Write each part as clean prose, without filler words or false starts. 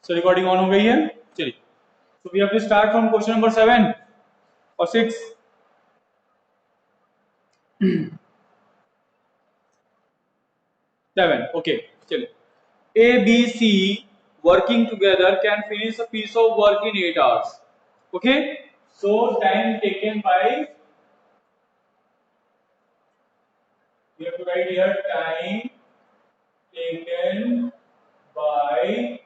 So recording on हो गई है, चलिए। So we have to start from question number 7 और 6। 7, okay, चलिए। A, B, C working together can finish a piece of work in 8 hours. Okay, so time taken by, you have to write here time taken by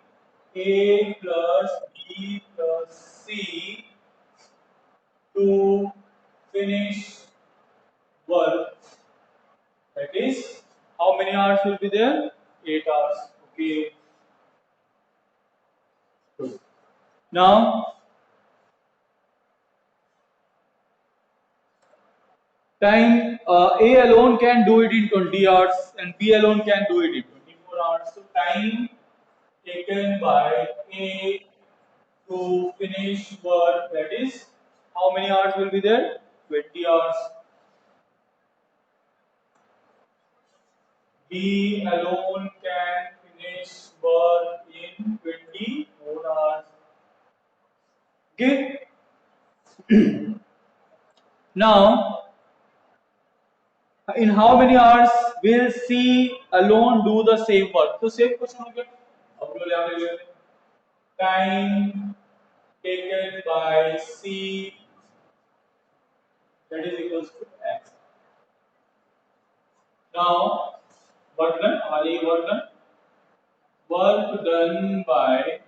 A plus B plus C to finish work. That is, how many hours will be there? 8 hours. Okay. Good. Now, time A alone can do it in 20 hours and B alone can do it in 24 hours. So, time taken by A to finish work, that is, how many hours will be there? 20 hours. B alone can finish work in 24 hours. Okay. Now, in how many hours will C alone do the same work? So same question हो गया. अब लोग यहाँ पे ले लेते हैं. Time taken by C, that is equals to X. Now, work done. हमारी work done. Work done by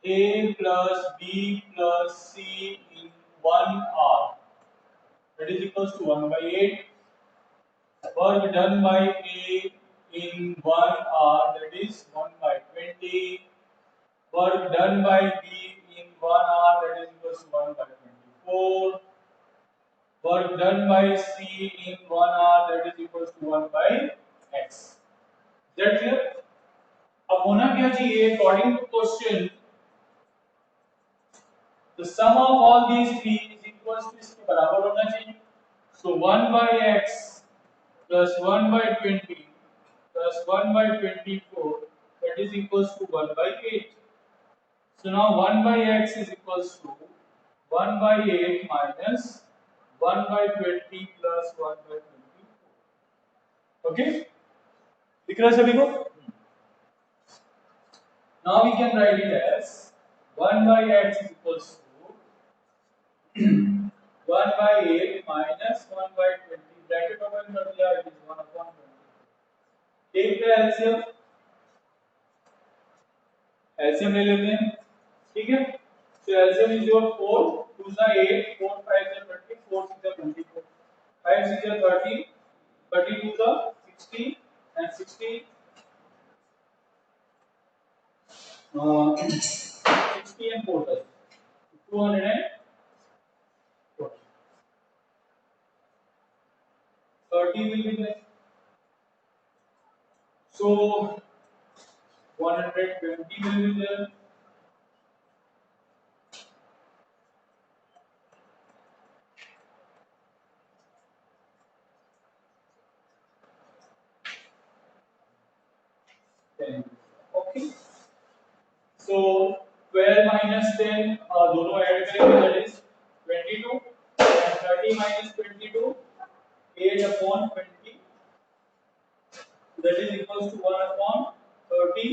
A plus B plus C in 1 hour, that is equals to 1 by 8. Work done by A in 1 hour, that is 1 by 20. Work done by B in 1 hour, that is equals to 1 by 24. Work done by C in 1 hour, that is equals to 1 by X. Is that clear? अब होना क्या चाहिए? According to question, the sum of all these three is equals to इसके बराबर होना चाहिए. So 1 by X plus 1 by 20 plus 1 by 24, that is equals to 1 by 8. So now 1 by X is equals to 1 by 8 minus 1 by 20 plus 1 by 24. Okay? दिख रहा है सभी को? Now we can write it as 1 by X is equals to 1 by 8 minus 1 by 20. Bracket open कर दिया, it is 1 upon 20. एक का LCM ले लेते हैं, ठीक है? So LCM is your 4, 2 is 8, 4 5 is 20, 4 6 is 24, 5 6 is 30, 32 is 60, and 60 60 and 4 is 240. 30 will be there. So 120 will be there. Okay. So 12 minus 10 दोनों ऐड करेंगे, that is 22, and 30 minus 22 8 upon 20, that is equals to 1 upon 30.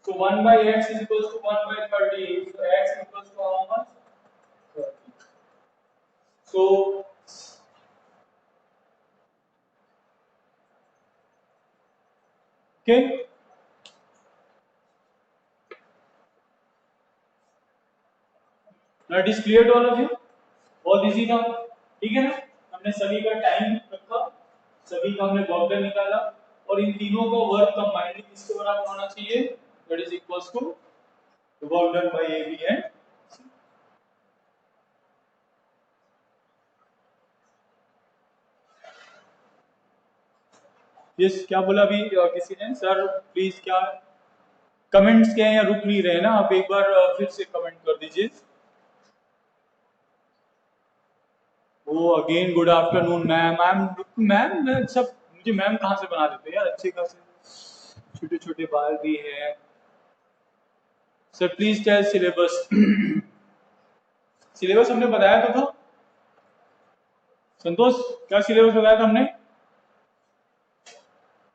So 1 by X is equals to 1 by 30. So X is equals to how much? 30. So okay. Now it is clear to all of you? बहुत easy था, ठीक है ना? हमने सभी का time रखा, सभी का हमने वर्क डन निकाला, और इन तीनों का वर्क कंबाइनली किसके बराबर होना चाहिए? That is equals to the work done by A, B and C. Yes, क्या बोला अभी किसी ने? सर प्लीज क्या कमेंट्स क्या हैं या रुक नहीं रहे ना? आप एक बार फिर से कमेंट कर दीजिए. Oh again good afternoon ma'am. Ma'am सब मुझे मैम कहाँ से बना देते हैं यार? अच्छे खासे छोटे छोटे बाल भी हैं, sir please tell syllabus. Syllabus हमने बताया तो था संतोष, क्या सिलेबस बताया था हमने?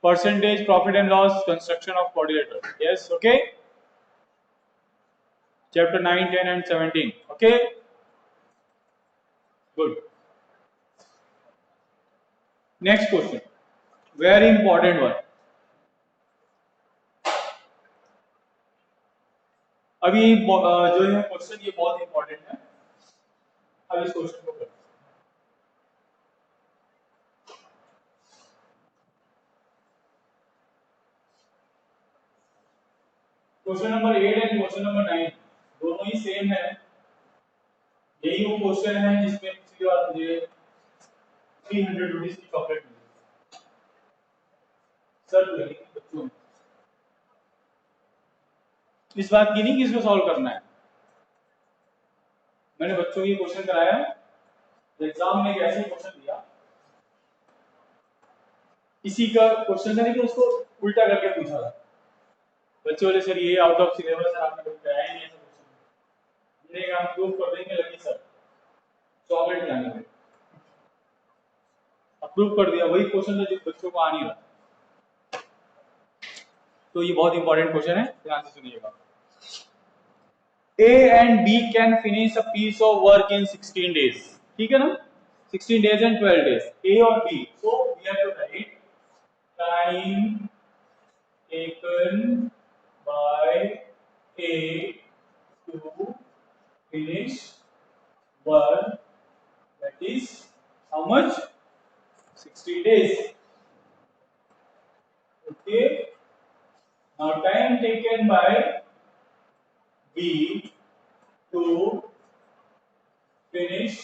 Percentage, profit and loss, construction of coordinator. Yes, okay. Chapter 9, 10 and 17। Okay, good. Next question, very important one. अभी जो है क्वेश्चन, ये बहुत इंपॉर्टेंट है। अब इस क्वेश्चन को करें। Question number 8 and question number 9 दोनों ही सेम है। यही वो क्वेश्चन है जिसमें पिछली बार मुझे 300 रुपीज की चॉकलेट मिली। सर लगी बच्चों, इस बात की नहीं कि इसको सॉल्व करना है। मैंने बच्चों को ये क्वेश्चन कराया, एग्जाम में एक ऐसे क्वेश्चन दिया, इसी का क्वेश्चन था, लेकिन उसको उल्टा करके पूछा था। बच्चे बोले सर ये आउट ऑफ सिलेबस है, आपने कभी कराया ही नहीं ऐसा क्वेश्चन। मैंने कहा प्रूव कर देंगे, लगी सर चॉकलेट लाने में। अप्रूव कर दिया, वही क्वेश्चन था जो बच्चों को आ नहीं रहा। तो ये बहुत इंपॉर्टेंट क्वेश्चन है, ध्यान से सुनिएगा। A and B can finish a piece of work in 16 days. ठीक है ना? 16 days and 12 days. A और B. So we have to write time taken by A to finish work, that is how much? 60 days. Okay. Now time taken by B to finish,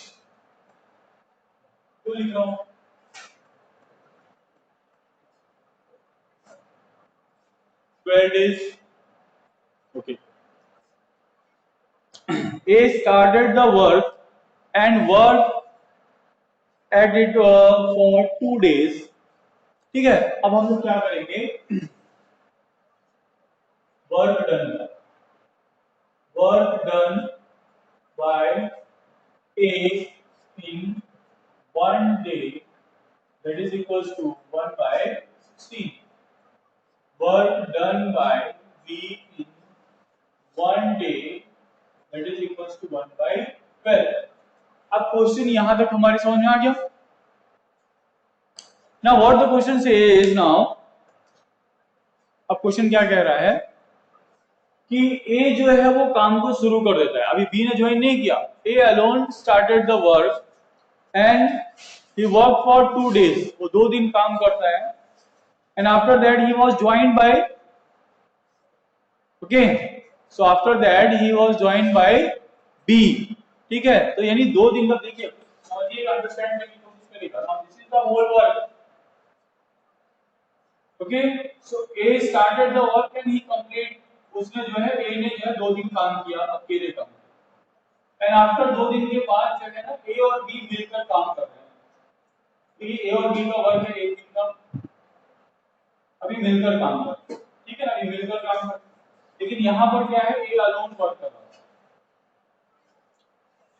तो लिख रहा हूं 12 days. Okay. A started the work and worked at it for 2 days. ठीक है, अब हम लोग क्या करेंगे? Work done, work done by A in 1 day, that is equals to 1 by 16. Work done by B in 1 day, that is equals to 1 by 12. अब question यहां तक हमारी समझ में आ गया? Now what the question says now, अब question क्या कह रहा है कि ए जो है वो काम को शुरू कर देता है, अभी बी ने ज्वाइन नहीं किया। A alone started the work and he work for 2 days, वो 2 दिन काम करता है, and after that he was joined by, okay, so after that he was joined by B. ठीक है, तो यानी 2 दिन का, देखिए समझिएगा, अंडरस्टैंड करने की कोशिश करिएगा। Now this is the whole work. Okay, so A started the work and he complete, उसने जो है ए ने जो है 2 दिन काम किया अकेले का, एंड आफ्टर 2 दिन के बाद जो है ना ए और बी मिलकर काम कर रहे हैं। ए और बी का वर्क है 1 दिन का, अभी मिलकर काम कर रहे हैं। ठीक है ना, अभी मिलकर काम कर रहे हैं, लेकिन यहाँ पर क्या है, ए अलोन वर्क कर रहा है।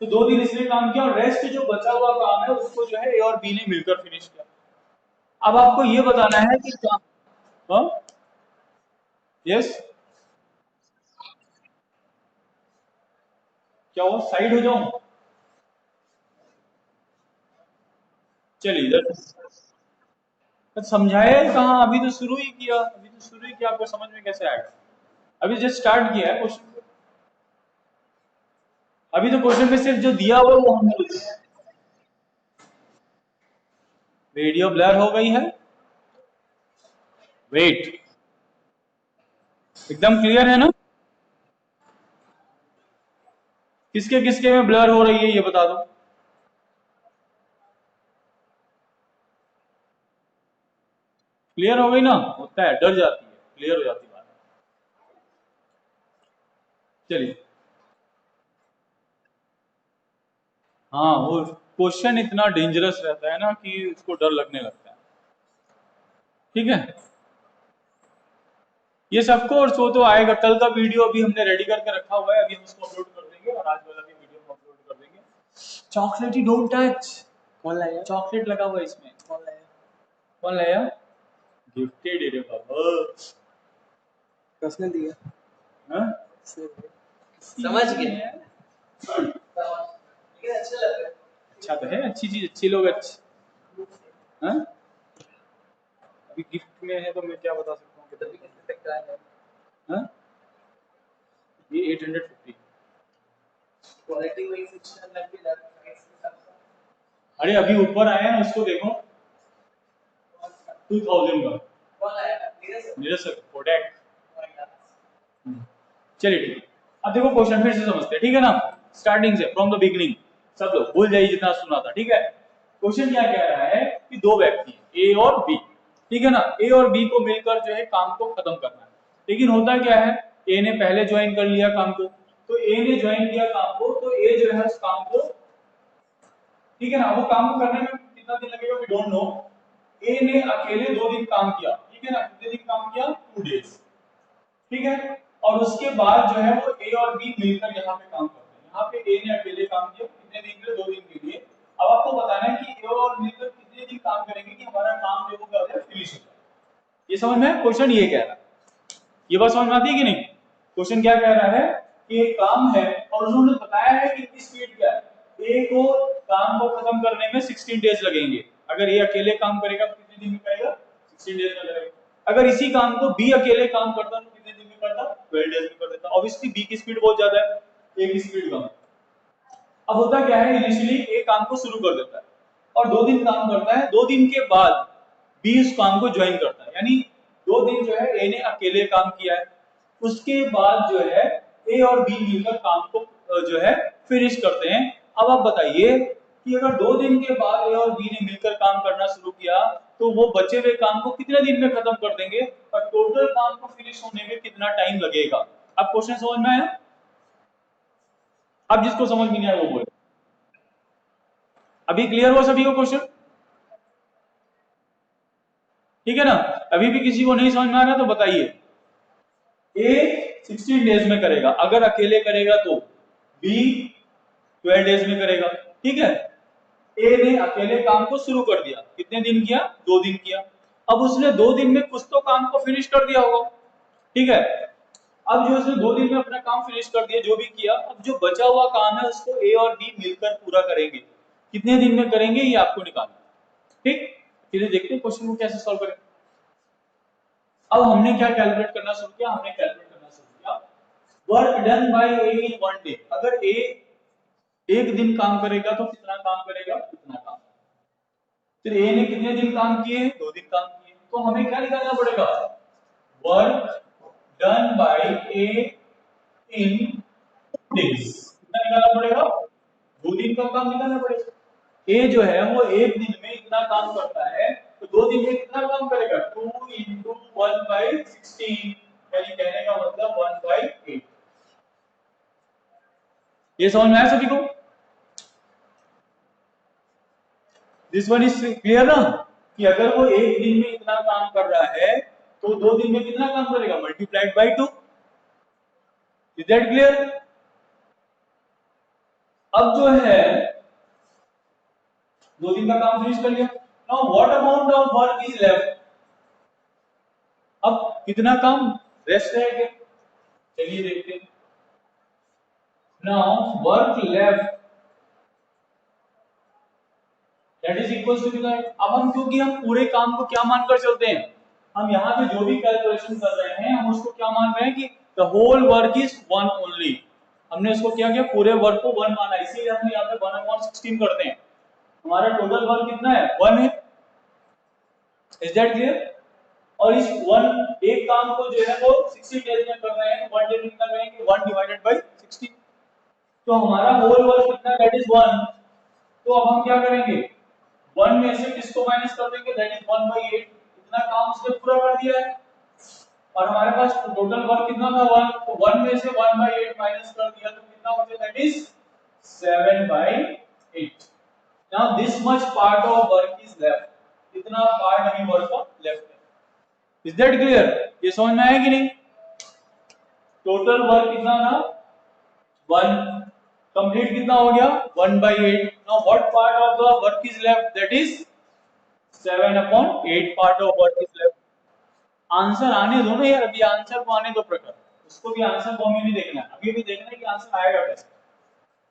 तो 2 दिन इसने काम किया और रेस्ट जो बचा हुआ काम है उसको जो है ए और बी ने मिलकर फिनिश किया। अब आपको ये बताना है कि क्या, हाँ, यस, क्या वो साइड हो जाऊं? चलिए इधर समझाए कहाँ, अभी तो शुरू ही किया, अभी तो शुरू ही किया, आपको समझ में कैसे आएगा? अभी जस्ट स्टार्ट किया है क्वेश्चन, अभी तो क्वेश्चन में सिर्फ जो दिया हुआ वो हमने लिखा है। वीडियो ब्लर हो गई है, वेट, एकदम क्लियर है ना? किसके किसके में ब्लर हो रही है ये बता दो। क्लियर हो गई ना? होता है, डर जाती है, क्लियर हो जाती है बात। चलिए, हाँ, वो क्वेश्चन इतना डेंजरस रहता है ना कि उसको डर लगने लगता है। ठीक है, ये ऑफ कोर्स वो तो आएगा, कल का वीडियो अभी हमने रेडी करके रखा हुआ है, अभी हम उसको अपलोड कर देंगे और आज वाला भी वीडियो हम अपलोड कर देंगे। Chocolate he don't touch. कौन लाया? चॉकलेट लगा हुआ है इसमें। कौन लाया? कौन लाया? गिफ्टेड है रे बाबा। किसने दिया? हाँ? समझ गए। लेकिन अच्छा लग रहा है। अच्छा तो है, अच्छी चीज, अच्छी लोग अच्छी। हाँ? अभी गिफ्ट में है तो मैं क्या बता सकता हूँ कितने कितने तक का है। हाँ? ये 850। क्वालिटी वाइज अच्छा लग रहा है। अरे अभी ऊपर आया ना, उसको देखो 2000 का। कौन लाया? Neeraj sir Kodak. चलिए ठीक है, अब देखो क्वेश्चन फिर से समझते हैं, ठीक है ना, स्टार्टिंग से फ्रॉम द बिगिनिंग। सब लोग भूल जाइए जितना सुना था, ठीक है। क्वेश्चन क्या कह रहा है कि दो व्यक्ति ए और बी, ठीक है ना, ए और बी को मिलकर जो है काम को खत्म करना है। लेकिन होता क्या है, ए ने पहले ज्वाइन कर लिया काम को, तो ए ने ज्वाइन किया काम को, तो ए जो है उस काम को, ठीक है ना, वो काम को करने में कितना दिन लगेगा वी डोंट नो। ए ने अकेले 2 दिन काम किया, ठीक है ना, कितने दिन काम किया? 2 डेज, ठीक है। और उसके बाद जो है वो ए और बी मिलकर यहाँ पे काम करते हैं। यहाँ पे ए ने अकेले काम किया कितने दिन के लिए? 2 दिन के लिए। अब आपको बताना है कि ए और मिलकर कितने दिन काम करेंगे कि हमारा काम जो होगा फिनिश हो जाए। ये समझ में? क्वेश्चन ये कह रहा है, ये बात समझ में आती है कि नहीं? क्वेश्चन क्या कह रहा है कि एक काम है और उन्होंने बताया है कि इसकी स्पीड क्या है। ए को काम को खत्म करने में 16 डेज लगेंगे। अगर ए अकेले काम करेगा तो कितने दिन में करेगा? 16 डेज में करेगा। अगर इसी काम को बी अकेले काम करता तो कितने दिन में करता? 12 डेज में कर देता। ऑब्वियसली बी की स्पीड बहुत ज्यादा है, ए की स्पीड कम है। अब होता क्या है, इनिशियली ए काम को शुरू कर देता है और 2 दिन काम करता है, 2 दिन के बाद बी उस काम को ज्वाइन करता है। यानी 2 दिन जो है ए ने अकेले काम किया है, उसके बाद जो है ए और बी मिलकर काम को जो है फिनिश करते हैं। अब आप बताइए कि अगर 2 दिन के बाद ए और बी ने मिलकर काम करना शुरू किया तो वो बचे हुए काम को कितने दिन में खत्म कर देंगे और टोटल काम को फिनिश होने में कितना टाइम लगेगा? अब क्वेश्चन समझ में आया? अब जिसको समझ में नहीं आया वो बोले। अभी क्लियर हुआ सभी को क्वेश्चन? ठीक है ना? अभी भी किसी को नहीं समझ में आ रहा तो बताइए। ए 16 डेज में करेगा, अगर अकेले करेगा तो बी 12 डेज में करेगा, ठीक है। ए ने अकेले काम को शुरू कर दिया, कितने दिन किया? 2 दिन किया। अब उसने 2 दिन में कुछ तो काम को फिनिश कर दिया होगा, ठीक है। अब जो उसने 2 दिन में अपना काम फिनिश कर दिया, जो भी किया, अब जो बचा हुआ काम है उसको ए और बी मिलकर पूरा करेंगे। कितने दिन में करेंगे ये आपको निकालना है, ठीक। चलिए देखते हैं क्वेश्चन को कैसे सॉल्व करें। अब हमने क्या कैलकुलेट करना शुरू किया? हमने कैलकुलेट करना शुरू किया work done by A in 1 day. अगर ए 1 दिन काम करेगा तो कितना काम करेगा? कितना काम। फिर ए ने कितने दिन काम किए? 2 दिन काम किए। तो हमें क्या निकालना पड़ेगा? Work done by A in days. कितना निकालना पड़ेगा? 2 दिन का काम निकालना पड़ेगा। ए जो है वो 1 दिन में इतना काम करता है, तो 2 दिन में कितना काम करेगा? 2 इंटू 1/16, यानी कहने का मतलब 1/8। ये समझ में आया सभी को? दिस वन इज क्लियर ना, कि अगर वो 1 दिन में इतना काम कर रहा है तो 2 दिन में कितना काम करेगा? Multiplied by 2। Is that clear? अब जो है 2 दिन का काम फिनिश कर लिया। Now what amount of work is left? अब कितना काम रेस्ट रह गया? चलिए देखते हैं। Now work left that is equals to कितना? अब हम, क्योंकि हम पूरे काम को क्या मानकर चलते हैं, हम यहाँ पे जो भी कैलकुलेशन कर रहे हैं हम उसको क्या मान रहे हैं कि the whole work is 1 only. हमने उसको क्या किया? पूरे वर्क को 1 माना, इसीलिए हमने यहाँ पे 1/16 करते हैं। हमारा टोटल वर्क कितना है? 1 है। Is that clear? और इस 1 एक काम को जो है वो 60 डेज में कर रहे हैं, 1 डे में कर रहे हैं कि 1 डिवाइडेड बाय 60। तो हमारा होल वर्क कितना? That is 1। तो अब हम क्या करेंगे? 1 में से किसको माइनस कर देंगे? That is 1/8। इतना काम उसने पूरा कर दिया है और हमारे पास टोटल वर्क कितना था? 1। तो 1 में से 1/8 माइनस कर दिया तो कितना बचा? That is 7/8। Now this much part of work is left. इतना पार्ट अभी वर्क का लेफ्ट है। Is that clear? ये समझ में आया कि नहीं? टोटल वर्क कितना था 1, कंप्लीट कितना हो गया 1/8. Now what part of the work is left, that is 7/8 part of work is left. Answer आने दो ना यार, अभी आंसर को आने दो प्रकार, उसको भी आंसर को हमें भी देखना है, अभी भी देखना है कि आंसर आएगा कैसे.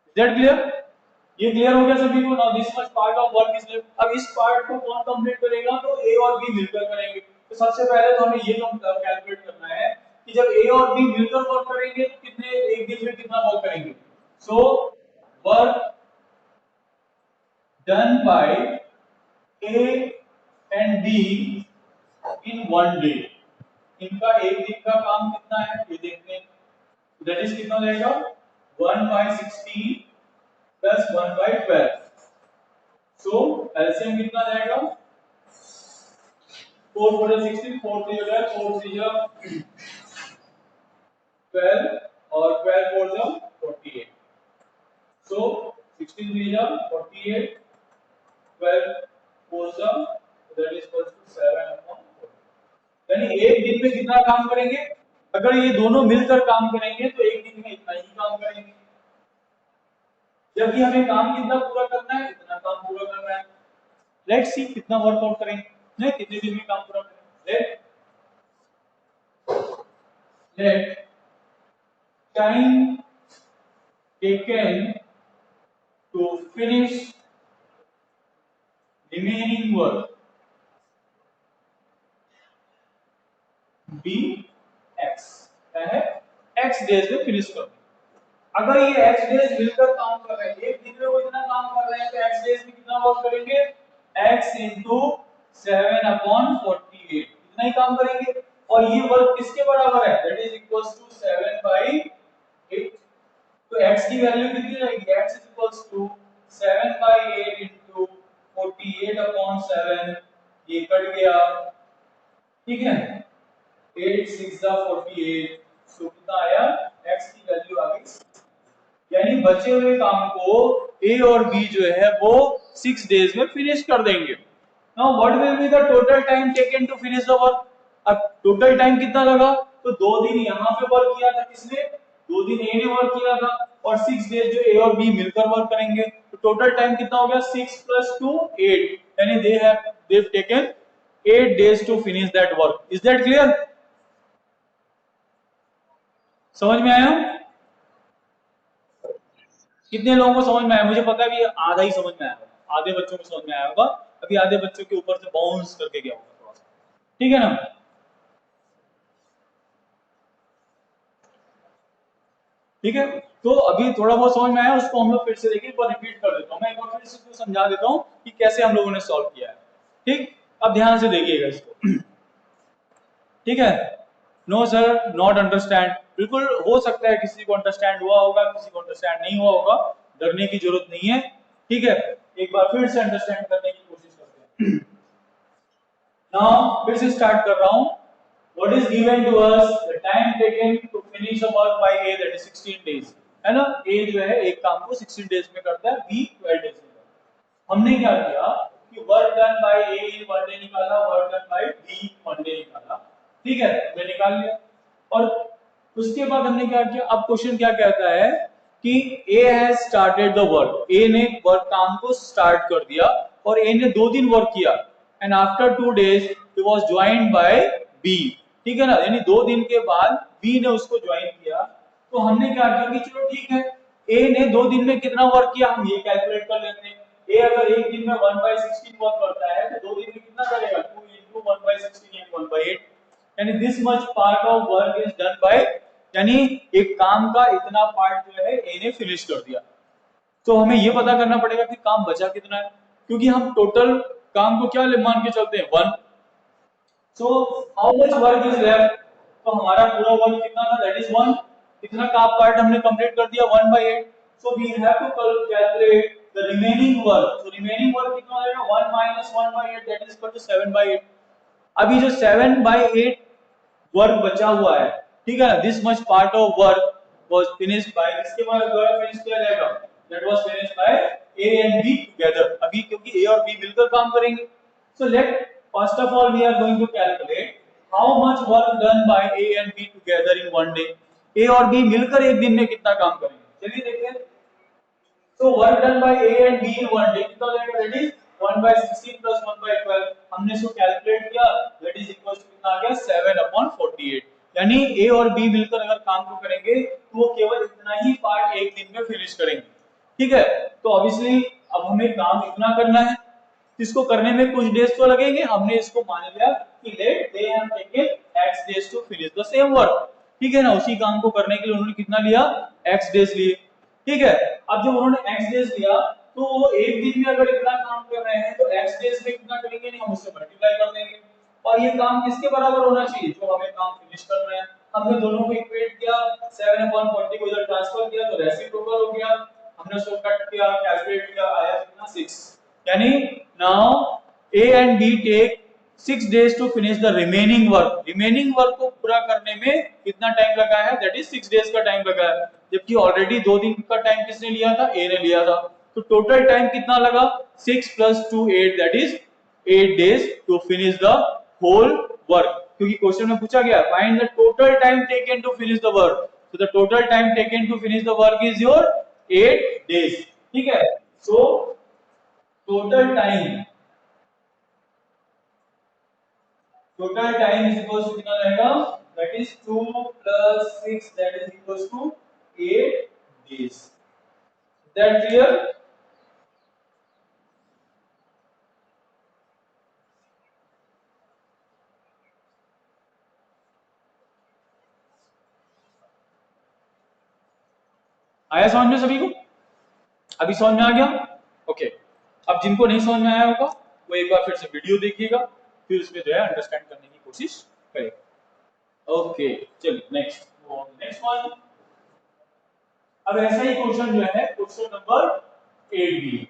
Is that clear? ये क्लियर हो गया सभी को? Now this much part of work is left. अब इस पार्ट को कौन कंप्लीट करेगा, तो ए और बी मिलकर करेंगे. तो सबसे पहले तो हमें ये कैलकुलेट करना है कि जब ए और बी मिलकर वर्क करेंगे तो कितने एक दिन में कितना वर्क करेंगे. सो work done by A and be in one day, इनका एक दिन का काम कितना है ये देखते हैं. दैट इज कितना हो जाएगा 1/16 प्लस 1/12. सो एलसीएम कितना जाएगा 4 4 16, 4 3 हो जाए, 4 3 जा 12 और 12 4 जा 48. सो 16 3 जा 48, 12 4 जा दैट इज इक्वल टू 7/4. यानी एक दिन में कितना काम करेंगे, अगर ये दोनों मिलकर काम करेंगे तो एक दिन में इतना ही काम करेंगे, जबकि हमें काम कितना पूरा करना है, इतना काम पूरा करना है. लेट्स सी कितना वर्कआउट करेंगे, नहीं कितने दिन में काम पूरा करेंगे. Let time taken to finish remaining work be x, क्या है एक्स डेज में फिनिश कर. अगर ये एक्स डेज मिलकर काम कर रहे हैं, एक दिन में वो इतना काम कर रहे हैं, तो एक्स डेज में कितना वर्क करेंगे, x इंटू 7/48 इतना ही काम करेंगे. और ये वर्क किसके बराबर है, दैट इज इक्वल्स टू 7/8. तो x की वैल्यू कितनी रहेगी, x is equals to 7/8 into 48/7. ये कट गया, ठीक है, 8 6 48. सो कितना आया, x की वैल्यू आ गई. यानी बचे हुए काम को ए और बी जो है वो 6 डेज में फिनिश कर देंगे. Now what will be the total time taken to finish the work. अब टोटल टाइम कितना लगा, तो 2 दिन यहाँ पे वर्क किया था किसने, 2 दिन ए ने वर्क किया था, और 6 डेज जो ए और बी मिलकर वर्क करेंगे. तो टोटल टाइम कितना हो गया 6 + 2 8. यानी they taken 8 days to finish that work. Is that clear? समझ में आया? कितने लोगों को समझ में आया? मुझे पता है कि आधा ही समझ में आया होगा, आधे बच्चों को समझ में आया होगा, अभी आधे बच्चों के ऊपर से बाउंस करके गया होगा थोड़ा सा. ठीक है ना? ठीक है, तो अभी थोड़ा बहुत समझ में आया, उसको हम लोग फिर से देखिए, एक बार रिपीट कर देता हूं मैं, एक बार फिर से समझा देता हूं कि कैसे हम लोगों ने सॉल्व किया है. ठीक, अब ध्यान से देखिएगा इसको. ठीक है, नो सर नॉट अंडरस्टैंड, बिल्कुल हो सकता है किसी को अंडरस्टैंड हुआ होगा, किसी को अंडरस्टैंड नहीं हुआ होगा, डरने की जरूरत नहीं है. ठीक है, एक बार फिर से अंडरस्टैंड करने की कोशिश करते हैं. नाउ फिर से स्टार्ट कर रहा हूं. What is given to us, the time taken to finish a work by A, that is 16 days, है ना. A जो है एक काम को 16 डेज में करता है, B 12 डेज में करता है. हमने क्या किया कि work done by A in 1 day निकाला, work done by B 1 day निकाला. ठीक है, हमने निकाल लिया. और उसके बाद हमने क्या किया, अब क्वेश्चन क्या कहता है कि A has started the work, A ने वर्क काम को स्टार्ट कर दिया, और A ने 2 दिन वर्क किया, and after 2 days he was joined bye B. ठीक है ना, यानी 2 दिन के बाद B ने उसको ज्वाइन किया. तो हमने क्या किया कि चलो ठीक है, A ने 2 दिन में कितना वर्क किया हम ये कैलकुलेट कर लेते हैं. A अगर एक दिन में 1/16 वर्क करता है तो 2 दिन में कितना करेगा, 2 into 1/16 यानी 1/8. यानी this much part of work is done by, यानी एक काम का इतना पार्ट जो है ए ने फिनिश कर दिया. तो हमें ये पता करना पड़ेगा कि काम बचा कितना है, क्योंकि हम टोटल काम को क्या मान के चलते हैं 1. So how much work is left, तो हमारा पूरा वर्क कितना था, दैट इज 1. इतना का पार्ट हमने कंप्लीट कर दिया 1/8. So we have to calculate the remaining work. So remaining work कितना हो जाएगा 1 - 1/8 दैट इज इक्वल टू 7/8. अभी जो 7/8 वर्क बचा हुआ है, ठीक है ना, this much part of work was finished by, इसके बाद द्वारा फिनिश किया जाएगा, that was finished by A and B together. अभी क्योंकि ए और बी मिलकर काम करेंगे. So let first of all we are going to calculate how much work done by A and B together in 1 day. A और B मिलकर एक दिन में कितना काम करेंगे, चलिए देखते हैं। So work done by A and B in one day कितना हो जाएगा, that is 1 by 16 plus 1 by 12। हमने इसको कैलकुलेट किया, that is equals to कितना आ गया 7/48। यानी A और B मिलकर अगर काम को करेंगे तो वो केवल इतना ही पार्ट एक दिन में फिनिश करेंगे, ठीक है। तो ऑब्वियसली अब हमें काम इतना करना है, इसको करने में कुछ डेज तो लगेंगे, हमने इसको मान लिया कि let they have taken x days to finish the same work, ठीक है ना। उसी काम को करने के लिए उन्होंने कितना लिया, x डेज लिए, ठीक है। अब जब उन्होंने x डेज लिया तो वो एक दिन में अगर इतना काम कर रहे हैं तो x डेज में कितना करेंगे, नहीं हम उससे मल्टीप्लाई कर देंगे, और ये काम किसके बराबर होना चाहिए, जो हमें काम फिनिश करना है। हमने दोनों को इक्वेट किया, 7/40 को इधर ट्रांसफर किया तो रेसिप्रोकल हो गया, हमने उसको कट किया, कैलकुलेट किया, आया कितना 6। यानी now A and B take 6 days to finish the remaining work। remaining work को पूरा करने में कितना टाइम लगा है, that is 6 days का टाइम लगा है, जबकि ऑलरेडी 2 दिन का टाइम किसने लिया था, A ने लिया था। तो टोटल टाइम कितना लगा, 6 + 2 8, that is 8 days to finish the whole work। क्योंकि क्वेश्चन में पूछा गया find the total time taken to finish the work, so the total time taken to finish the work is your 8 days, ठीक है। so total time is equals to कितना रहेगा, that is 2 + 6, that is equals to 8 days। Is that clear? आया समझ में सभी को, अभी समझ में आ गया, ओके। अब जिनको नहीं समझ में आया होगा वो एक बार फिर से वीडियो देखिएगा, फिर उसमें जो है अंडरस्टैंड करने की कोशिश करेगा। ओके चलिए नेक्स्ट वन। अब ऐसा ही क्वेश्चन जो है क्वेश्चन नंबर 8 भी,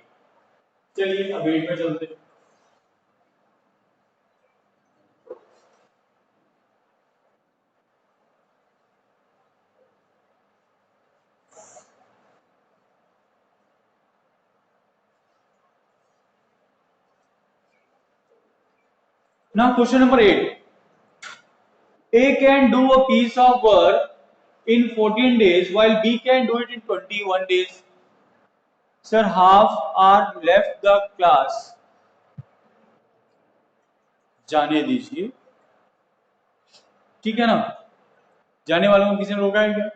चलिए अब 8 में चलते हैं। Now question number 8. A can do a piece of work in 14 days while B can do it in 21 days. Sir, half are left the class. जाने दीजिए, ठीक है ना। जाने वालों को किसी ने रोका है क्या?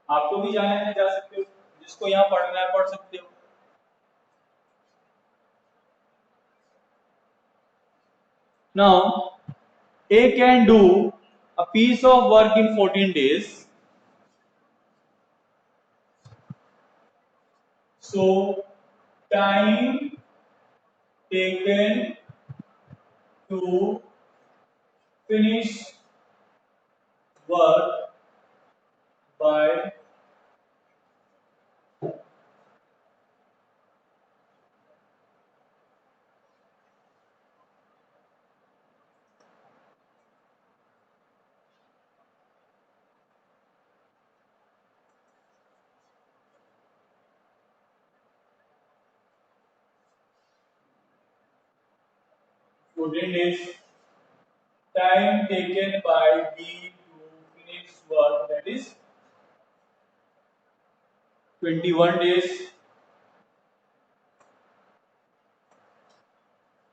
आपको भी जाना है, जा सकते हो, जिसको यहाँ पढ़ना है पढ़ सकते हो। Now A can do a piece of work in 14 days. So time taken to finish work by 14 days। Time taken by B to finish work, that is 21 days।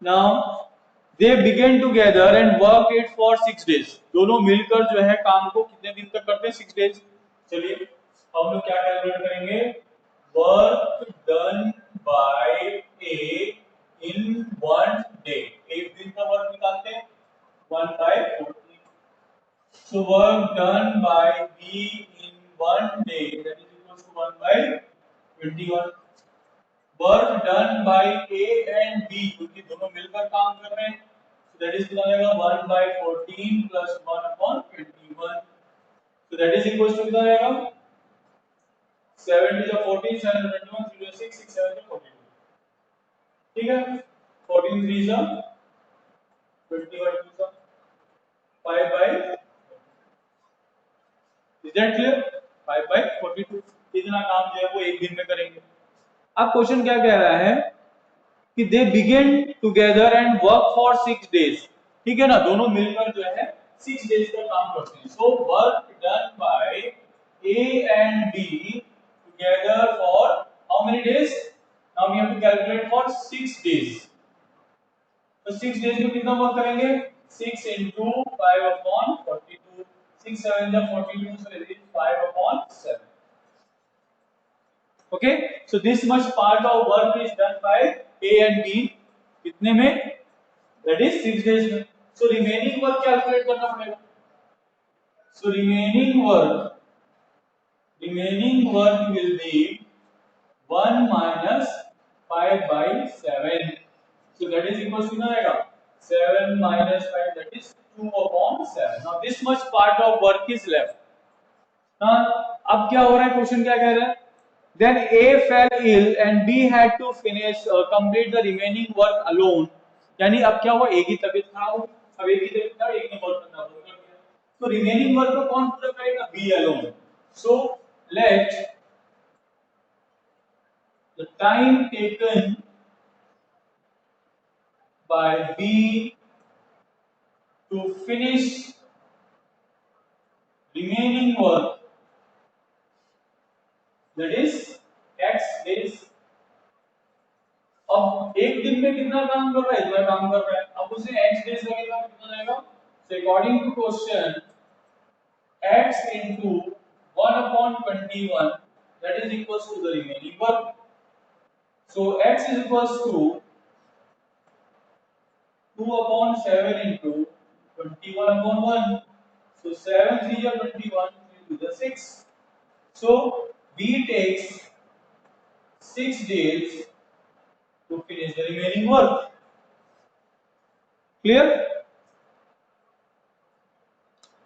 Now they began together and work it for 6 days। दोनों मिलकर जो है काम को कितने दिन तक करते हैं, 6 days। चलिए हम लोग क्या कैलकुलेट करेंगे, work done by A in 1 day. एक दिन का वर्क निकालते हैं 1/14। So work done by B in 1 day, that is equals to 1/21। Work done by A and B, क्योंकि दोनों मिलकर काम कर रहे हैं, so that is कितना आ जाएगा 1/14 plus 1/21। So that is equals to कितना आ जाएगा 7 to the 14, 7 to 21, 0 6, 6 7 to 42, ठीक है। 14 3 is 21 2 is 5 by, is that clear? 5/42। इतना काम जो है वो एक दिन में करेंगे। अब क्वेश्चन क्या कह रहा है कि they begin together and work for 6 days, ठीक है ना। दोनों मिलकर जो है 6 डेज का काम करते हैं. सो work done by A and B together for how many days? Now we have to calculate for 6 days. तो 6 डेज में कितना वर्क करेंगे? 6 into 5 upon 42. 6 7 जा 42, so it is 5 upon 7. Okay, so this much part of work is done by A and B. कितने में? That is 6 days में. So remaining work calculate करना पड़ेगा. So remaining work will be 1 minus 5 by 7. So that is equal to कितना आएगा? 7 minus 5, that is 2 upon 7. Now this much part of work is left. Now अब क्या हो रहा है? क्वेश्चन क्या कह रहा है? Then A fell ill and B had to complete the remaining work alone. यानी अब क्या हुआ? A की तबीयत खराब हो. अब A की तबीयत खराब, एक ने वर्क करना बंद कर दिया. तो रिमेनिंग वर्क को कौन पूरा करेगा? B alone. So let the time taken by B to finish remaining work, that is x days. अब एक दिन में कितना काम कर रहा है? इतना काम कर रहा है. अब उसे x days लगेगा. कितना जाएगा? So according to question, x into 1 upon 21, that is equals to the remaining work. So x is equals to 2 upon 7 into 21 upon 1. So 7 3 are 21 into the 6. So B takes 6 days to finish the remaining work. Clear?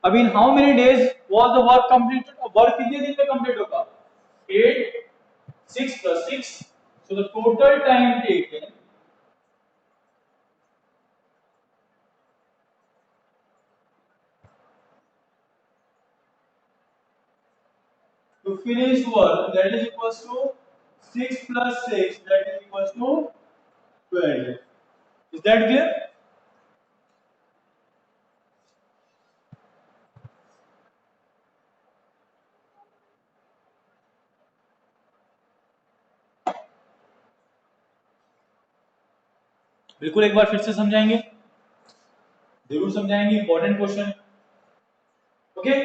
अब in how many days was the work completed? Work कितने दिन में complete होगा? 8, 6 plus 6. So the total time taken to finish work, that is equals to 6 plus 6, that is equals to 12. Is that clear? बिल्कुल एक बार फिर से समझाएंगे, जरूर समझाएंगे. Important question. ओके,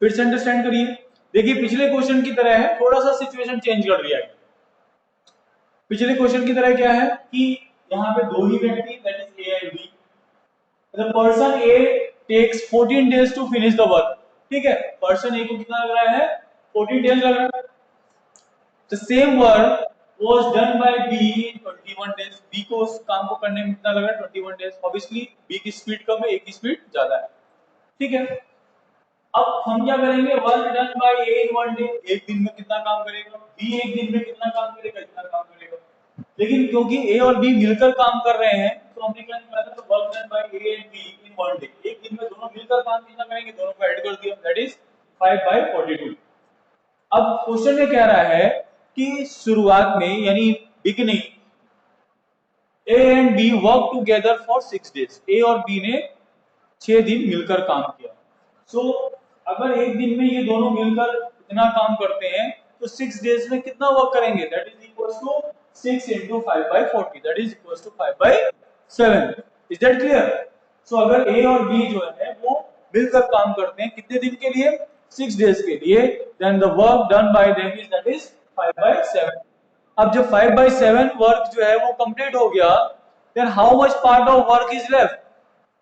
फिर से अंडरस्टैंड करिए. देखिए पिछले क्वेश्चन की तरह है, थोड़ा सा सिचुएशन चेंज कर दिया है. पिछले क्वेश्चन की तरह क्या है कि यहाँ पे दो ही व्यक्ति, that is A and B. The person A takes 14 days to finish the work. ठीक है, पर्सन ए को कितना लग रहा है? 14 डेज लग रहा है. The same work was done by B in 21 days. B को उस काम को करने में कितना लगा? 21 days. Obviously B की स्पीड कम है, A की स्पीड ज्यादा है. ठीक है, अब हम क्या करेंगे? Work done by A in 1 day. एक दिन में कितना काम करेगा? B एक दिन में कितना काम करेगा? इतना काम करेगा. लेकिन क्योंकि A और B मिलकर काम कर रहे हैं, तो हमने क्या निकाला? तो work done by A and B in 1 day. एक दिन में दोनों मिलकर काम कितना करेंगे? दोनों को ऐड कर दिया, दैट इज 5 by 42. अब क्वेश्चन में कह रहा है कि शुरुआत में यानी beginning A and B work together for 6 days. A और B ने 6 दिन मिलकर काम किया. सो अगर एक दिन में ये दोनों मिलकर इतना काम करते हैं तो 6 डेज में कितना वर्क करेंगे? That is equals to 6 into 5 by 40, that is equals to 5 by 7. Is that clear? So अगर A और B जो है वो मिलकर काम करते हैं कितने दिन के लिए? 6 डेज के लिए. Then the work done by them is that is 5 by 7. अब जब 5 by 7 वर्क जो है वो कंप्लीट हो गया, then how much part of work is left?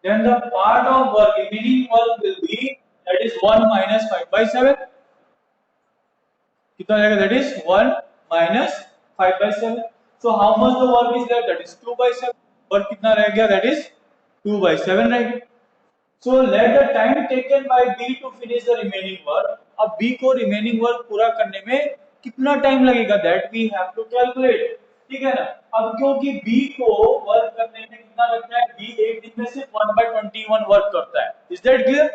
Then the part of work, remaining work will be, that is 1 minus 5 by 7. कितना जाएगा? That is 1 minus 5 by 7. So how much the work is left? That is 2 by 7. Work कितना रह गया? That is 2 by 7 रह गया. So let the time taken by B to finish the remaining work. अब B को remaining work पूरा करने में कितना टाइम लगेगा? That we have to calculate. ठीक है ना? अब क्योंकि B को वर्क करने में कितना लगता है? B एक दिन में सिर्फ 1 by 21 वर्क करता है. Is that clear?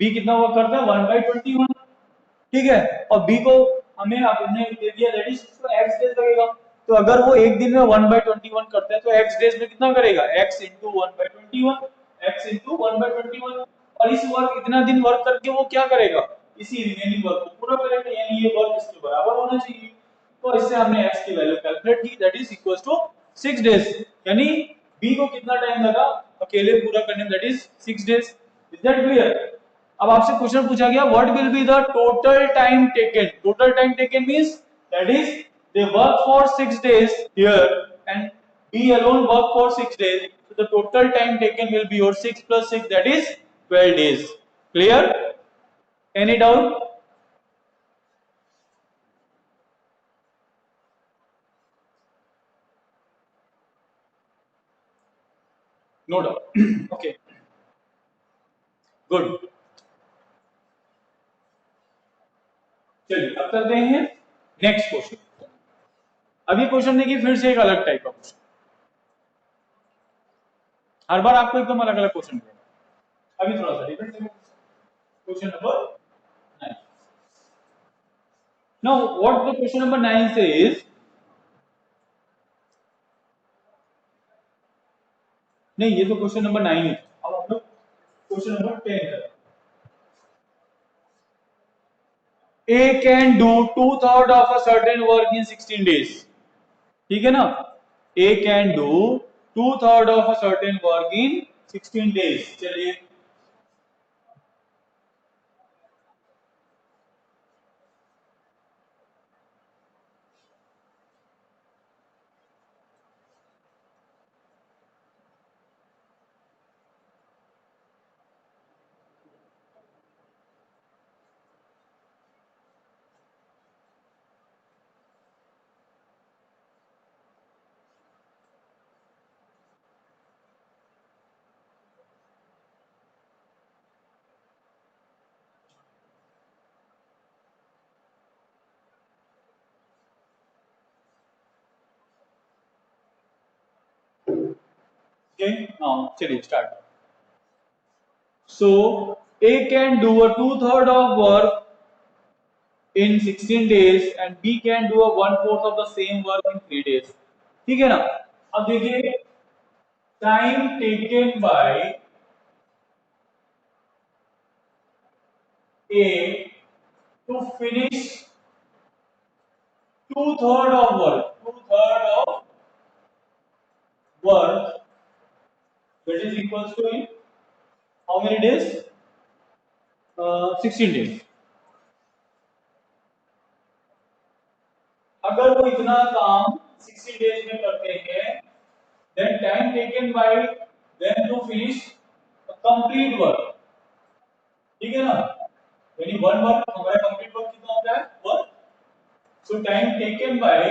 B कितना वर्क करता है? 1 by 21. ठीक है, और B को हमें आपने दे दिया दैट इज x डेज लगेगा. तो अगर वो एक दिन में 1 by 21 करता है तो x डेज में कितना करेगा? x into 1 by 21. x into 1/21 और इस वर्क इतना दिन वर्क करके वो क्या करेगा, इसी रिमेनिंग वर्क को पूरा करेगा, यानी ये वर्क इसके बराबर होना चाहिए। तो इससे हमने x की वैल्यू कैलकुलेट की, that is equals to 6 days, यानी b को कितना टाइम लगा अकेले पूरा करने में, that is 6 days. Is that clear? अब आपसे क्वेश्चन पूछा गया what will be the total time taken, total time taken means that is they work for 6 days here and B alone work for 6 days, so the total time taken will be your 6 plus 6, that is 12 days. Clear? Any doubt? No doubt. Okay, good. चलिए अब करते हैं next question. अब ये question देखिए फिर से एक अलग टाइप का क्वेश्चन, हर बार आपको एकदम अलग अलग क्वेश्चन मिलेगा, अभी थोड़ा सा डिफरेंट है। Question number 9। Now what the question number 9 says, नहीं ये तो क्वेश्चन नंबर 9 है, अब हम लोग क्वेश्चन नंबर 10 करें। A can do 2/3 of a certain work in 16 days. ठीक है ना, A can do 2/3 of a certain work in 16 days। चलिए चलिए start. So A can do a 2/3 of work in 16 days and B can do a 1/4 of the same work in 3 days। ठीक है ना, अब देखिए time taken by A to finish 2/3 of work, 2/3 of work, that is equals to in how many days? 16 days। अगर वो इतना काम 60 days में करते हैं, then time taken by them to finish a complete work, ठीक है ना, यानी वन वर्क हमारा कंप्लीट वर्क कितना होता है, work. So time taken by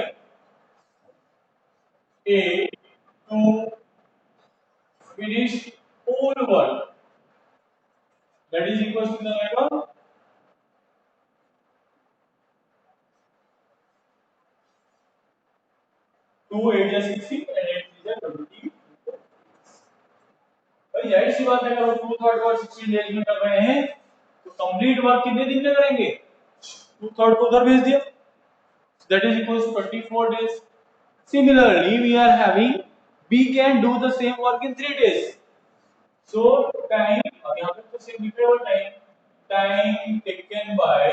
A to finish whole work, that is equals to कितना आएगा, 2 8 या 60 and 8 3 या 20। भाई जाहिर सी बात है अगर वो 2/3 वर्क 16 डेज में कर रहे हैं तो कंप्लीट वर्क कितने दिन में करेंगे, 2/3 को उधर भेज दिया, that is equals to 24 days। Similarly we are having B can do the same work in 3 days। So time, अब यहाँ पे तो सेम लिखा हुआ time taken by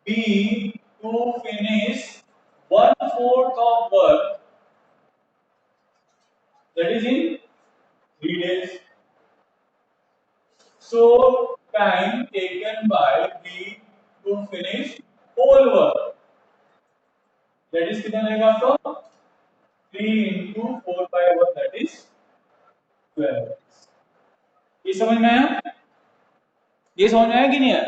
B to finish 1/4 of work, that is in 3 days। So time taken by B to finish whole work, that is कितना रहेगा आपका, 3 into 4/1, that is 12। ये समझ में आया, ये समझ में आया कि नहीं आया?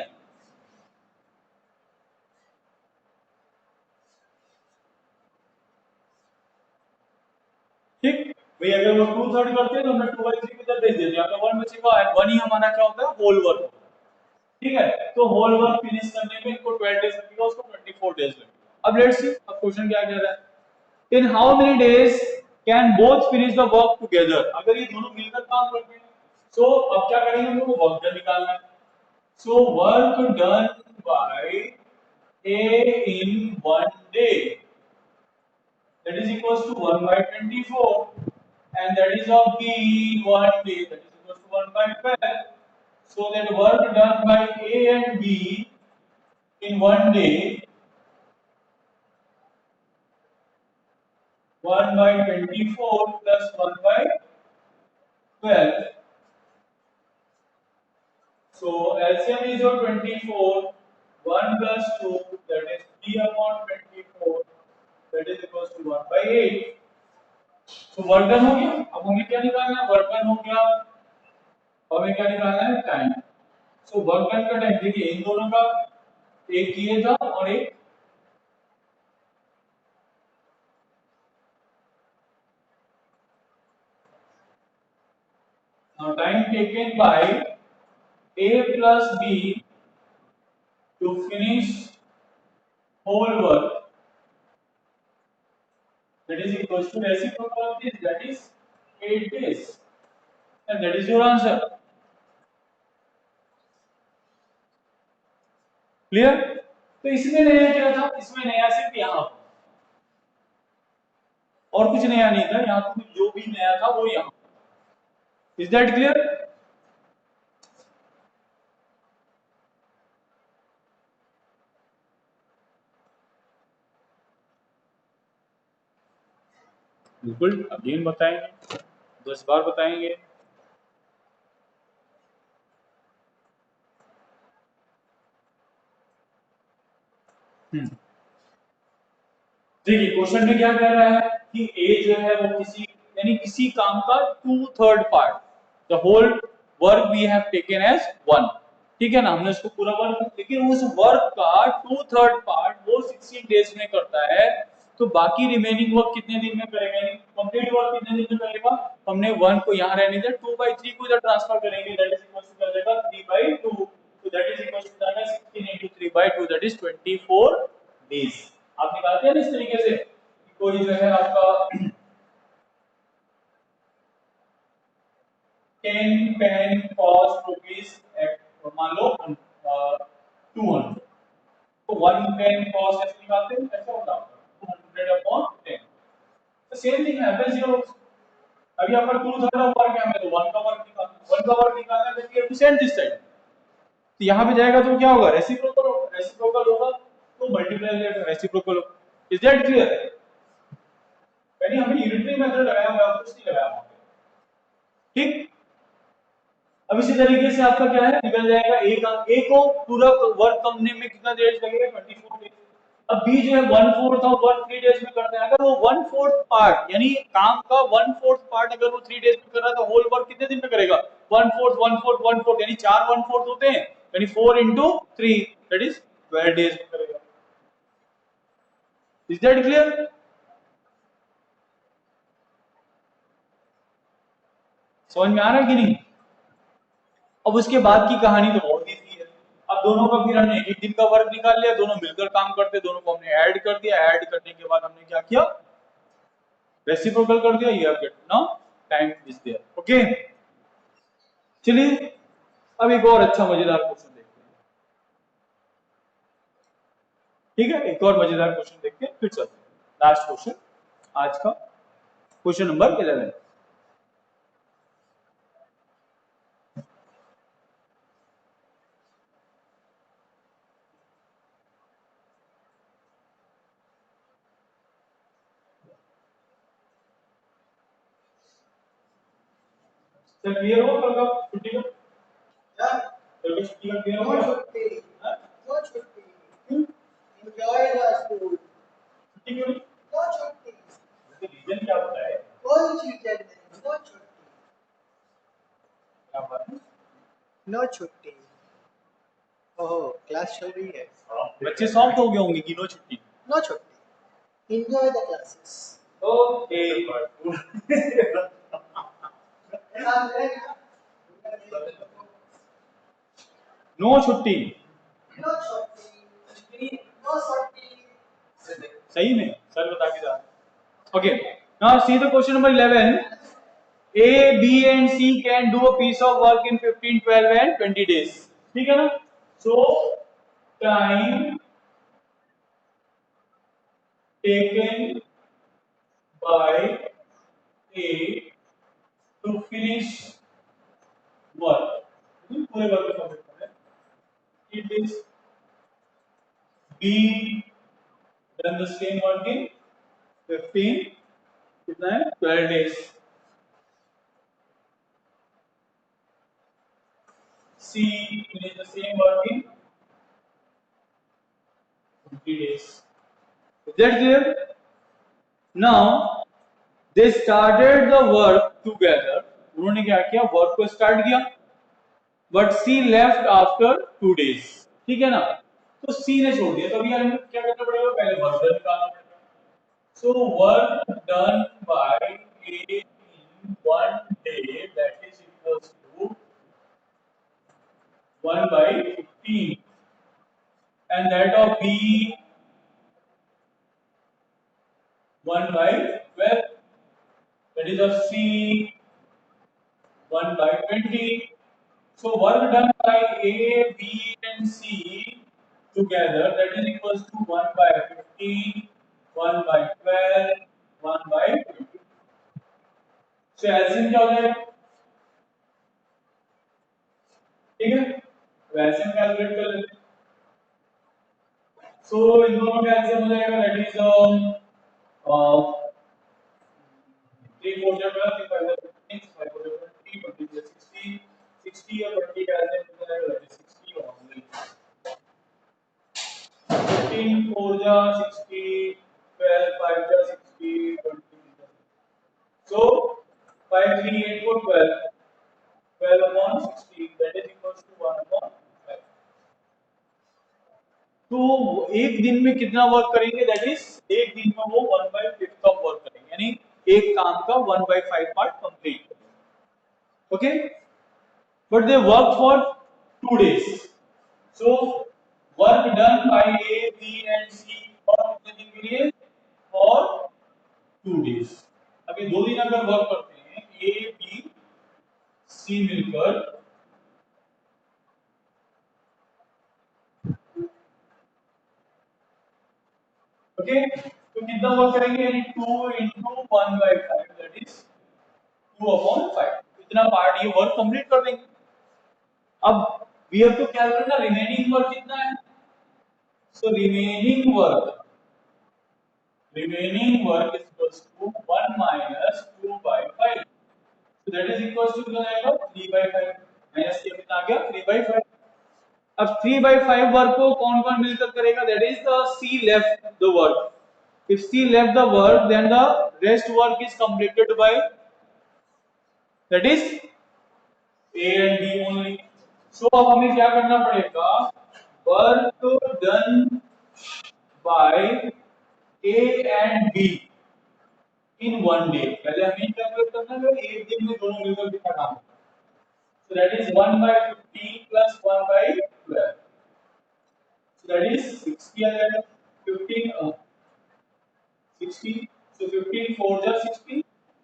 ठीक भाई, अगर वो 2/3 करते हैं तो हमने 2/3 की तरफ भेज दिया, यहाँ पे 1 बचेगा, 1 ही हमारा क्या होता है, होल वर्क। ठीक है, तो होल वर्क फिनिश करने में इनको 12 डेज लगेगा, उसको 24 डेज लगेगा। अब लेट्स सी अब क्वेश्चन क्या कह रहा है, in how many days can both finish the work together, अगर ये दोनों मिलकर काम करते हैं, सो अब क्या करेंगे, हम लोग को वर्क डन निकालना है। सो work done by A in 1 day, that is equals to 1/24, and that is of B in 1 day, that is equals to 1 by 12. So that work done by A and B in one day, 1 by 24 plus 1 by 12. So LCM is your 24, 1 plus 2, that is 3 upon 24, that is equals to 1 by 8. So work done हो गया। अब हमें क्या निकालना है? Work done हो गया, अब हमें क्या निकालना है? टाइम। सो वर्क डन का टाइम देखिए इन दोनों का, एक ये था और एक time taken by A plus B to finish whole work, that is equals to reciprocal of this, that is 8 days, and that is your answer. Clear? तो इसमें नया क्या था? इसमें नया सिर्फ यहाँ और कुछ नया नहीं था, यहाँ तो जो भी नया था वो यहाँ। Is that clear? बिल्कुल, अगेन बताएंगे, 10 बार बताएंगे। देखिए क्वेश्चन में क्या कह रहा है कि ए जो है वो किसी यानी किसी काम का 2/3 part, the whole work we have taken as 1, ठीक है ना, हमने उसको पूरा वर्क, लेकिन उस वर्क का 2/3 पार्ट वो 16 डेज में करता है, तो बाकी रिमेनिंग वर्क कितने दिन में करेगा, यानी कंप्लीट वर्क कितने दिन में करेगा? हमने 1 को यहाँ रहने दिया, 2/3 को इधर ट्रांसफर करेंगे, दैट इज इक्वल टू कर देगा 3/2, तो दैट इज इक्वल टू जाएगा 16 * 3/2, दैट इज 24 डेज। आप निकालते हैं इस तरीके से, कोई जो है आपका 10 पेन कॉस्ट रुपीज मान लो 200, तो 1 पेन कॉस्ट ऐसे निकालते हैं, ऐसा होता है 200/10। तो सेम थिंग हैपेंस हियर। अभी आपका 2/3 ऑफ वर्क है, हमें तो 1 का वर्क निकालना, 1 का वर्क निकालना है, तो सेंड दिस साइड, तो यहाँ पे जाएगा तो क्या होगा? रेसिप्रोकल होगा, रेसिप्रोकल होगा तो मल्टीप्लाई करेगा, रेसिप्रोकल होगा। Is that clear? यानी हमने यूनिटरी मेथड लगाया हुआ है, कुछ नहीं लगाया हुआ है, ठीक। अब इसी तरीके से आपका क्या है, निकल जाएगा ए को पूरा वर्क करने में कितना देर लगेगा? 24 डेज। अब बी जो है 1/4 ऑफ वर्क 3 डेज में करता है, अगर वो 1/4 पार्ट यानी काम का 1/4 पार्ट अगर वो 3 डेज में कर रहा है, तो होल वर्क कितने दिन में करेगा? 1/4 1/4 1/4 यानी 4 1/4 होते हैं, यानी 4 * 3 दैट इज 12 डेज में करेगा। Is that clear? समझ में आ रहा है कि नहीं? अब उसके बाद की कहानी तो बहुत इजी है। अब दोनों का फिर हमने एक दिन का वर्क निकाल लिया, दोनों मिलकर काम करते, दोनों को हमने ऐड कर दिया, ऐड करने के बाद हमने क्या किया? रेसिप्रोकल कर दिया, you have get now time is there. Okay, चलिए अब एक और अच्छा मजेदार क्वेश्चन देखते हैं, ठीक है, एक और मजेदार क्वेश्चन देखते हैं, फिर चलते हैं लास्ट क्वेश्चन आज का, क्वेश्चन नंबर 11। सर क्लियर हो कल का छुट्टी का? कल की छुट्टी का क्लियर हो गया? No छुट्टी। क्यों? Enjoy the school. छुट्टी क्यों नहीं? No छुट्टी। रीजन क्या होता है? कोई चीज नहीं, no छुट्टी। क्या बात है? No छुट्टी। ओह, क्लास चल रही है। बच्चे सॉफ्ट हो गए होंगे कि नो छुट्टी। No छुट्टी। Enjoy the classes. Okay no छुट्टी। No छुट्टी। No छुट्टी। सही में सर बता के जा। Okay, now see the question number 11। A, B and C can do a piece of work in 15, 12 and 20 days, ठीक है ना? So time taken by A to finish पूरे वर्ग को कंप्लीट कर रहे हैं। It is be done the same work in 15 कितना है 12 days. C finished the same work in 20 days. Is that clear? Now they started the work together. उन्होंने क्या किया वर्क को स्टार्ट किया but C left after 2 days. ठीक है ना तो सी ने छोड़ दिया तो अभी हमें क्या करना पड़ेगा पहले वर्क डन निकालना पड़ेगा. So work done by A in 1 day that is equals to 1 by 15 and that of B 1 by 12 that is of C 1 by 20. So work done by A, B and C together that is equals to 1 by 15, 1 by 12, 1 by 20. So LCM क्या हो जाएगा ठीक है तो LCM calculate कर लेते हैं. So इन दोनों का LCM हो जाएगा that is 3 4 जा 12 3 5 जा 15 5 4 जा 20 20 जा 60 60 और 20 का LCM हो जाएगा that is 60 only. 15 4 जा 60 12 5 जा 60 20 जा. So 5 3 8 4 12 12 upon 60 that is equals to 1 upon 5. तो एक दिन में कितना वर्क करेंगे दैट इज एक दिन में वो 1/5 ऑफ वर्क करेंगे यानी एक काम का 1/5 पार्ट कंप्लीट करेंगे. Okay but they work for 2 days. So work done by A B and C और कितने दिन के लिए और 2 days. अभी 2 दिन अगर वर्क करते हैं ए बी सी मिलकर ओके तो कितना वर्क करेंगे यानी 2 into 1/5 दैट इज 2 upon 5 इतना पार्ट ये वर्क कंप्लीट कर देंगे. अब वी हैव टू कैलकुलेट ना रिमेनिंग वर्क कितना है. So remaining work is equals to 1 minus 2/5 so that is equals to कितना आएगा 3/5 माइनस ये कितना आ गया 3/5. अब 3/5 वर्क को कौन कौन मिलकर करेगा that is the C left the work. if C left the work then the rest work is completed by that is A and B only. So अब हमें क्या करना पड़ेगा work done by A and B in 1 day. पहले हमें calculate करना है एक दिन में दोनों मिलकर कितना काम है. So that is 1/15 plus 1/12. So that is 60 आ जाएगा 15 60. So 15 4 जा 60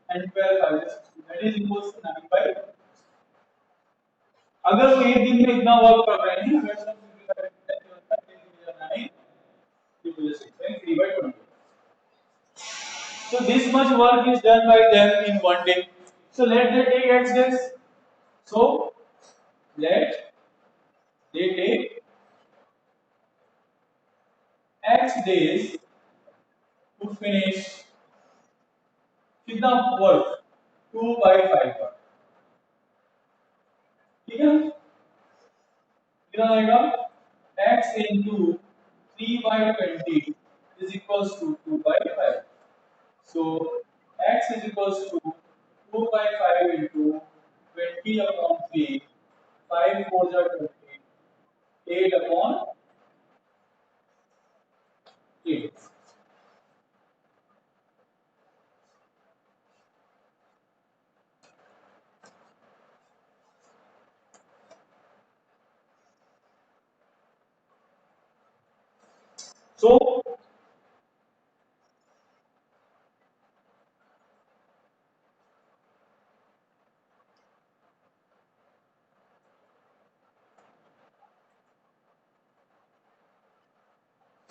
and 12 5 जा 60 that is equals to 9/. अगर वो एक दिन में इतना वर्क कर रहे हैं अगर सब so this much work is done by them in 1 day. So let they take X days. So let they take X days to finish कितना वर्क 2/5 का. ठीक है कितना आएगा x into 3/20 is equals to 2/5. So x is equals to 2/5 into 20 upon 3 5 4 जा 20 8 upon 8. So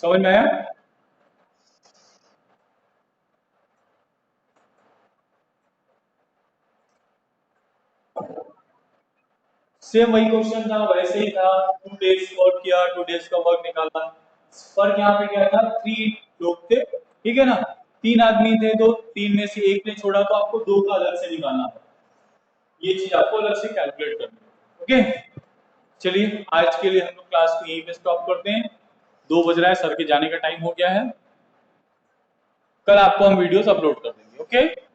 समझ में आया. सेम वही क्वेश्चन था, वैसे ही था, 2 डेज वर्क किया, 2 डेज का वर्क निकाला। फर्क यहाँ पे क्या था, 3 लोग थे, ठीक है ना, 3 आदमी थे, तो 3 में से एक ने छोड़ा, तो आपको 2 का अलग से निकालना था। ये चीज आपको अलग से कैलकुलेट करनी है। ओके, चलिए आज के लिए हम लोग क्लास को यहीं पे स्टॉप करते हैं। 2 बज रहा है, सर के जाने का टाइम हो गया है। कल आपको हम वीडियोस अपलोड कर देंगे। ओके।